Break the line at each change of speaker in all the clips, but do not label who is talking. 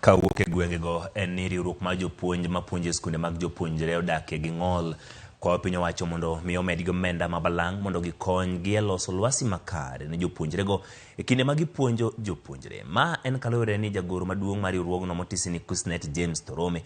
Kawuok e gwengego en ni riwruok mar jopuonj mapuonjo skunde mag jopuonjre odak gi ng'ol kwa piny owacho mondo mi omed gi omenda mabalang' mondo gikony gi e loso lwasi makare ne jopuonjrego e kinde ma gipuonjo jopuonjre. Ma en kaluwore ni jagoro maduong' mar riwruogno motisi ni Kusnet James Torome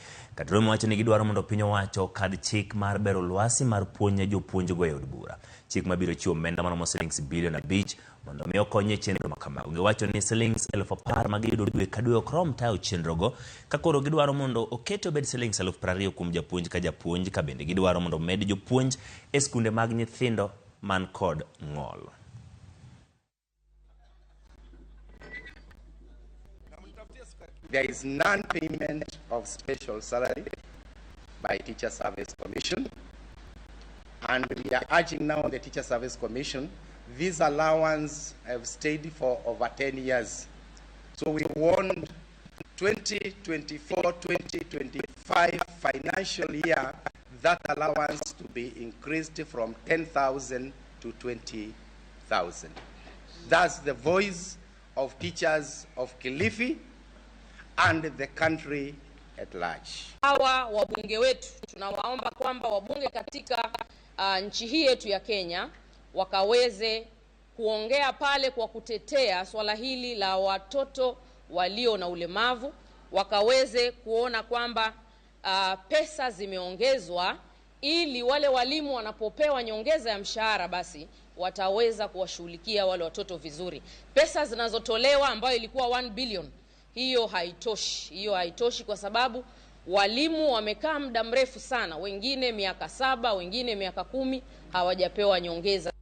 Torome wacho ni gidwaro mondo piny owacho kad chik mar bero lwasi mar puonj ne jopuonjgo e od bura. Chik mabiro chiwo omenda maromo silings bilion 5 mondo mi okonye chenro makamago. Giwacho ni silings 10,000 ma giyudo dwe ka dwe ok rom tayo chenrogo, ka koro gidwaro mondo oket obed silings 20,000 kuom japuonj ka japuonj, ka bende gidwaro mondo med jopuonj e skunde mag nyithindo man kod ng'ol.
There is non-payment of special salary by Teacher Service Commission, and we are urging now the Teacher Service Commission. These allowance have stayed for over 10 years. So we want 2024-2025 financial year that allowance to be increased from 10,000 to 20,000. That's the voice of teachers of Kilifi and the country at large.
Hawa wabunge wetu tunawaomba kwamba wabunge katika nchi hii yetu ya Kenya wakaweze kuongea pale kwa kutetea swala hili la watoto walio na ulemavu, wakaweze kuona kwamba pesa zimeongezwa ili wale walimu wanapopewa nyongeza ya mshahara basi wataweza kuwashughulikia wale watoto vizuri. Pesa zinazotolewa ambayo ilikuwa 1 billion, hiyo haitoshi kwa sababu walimu wamekaa muda mrefu sana, wengine miaka 7, wengine miaka 10 hawajapewa nyongeza.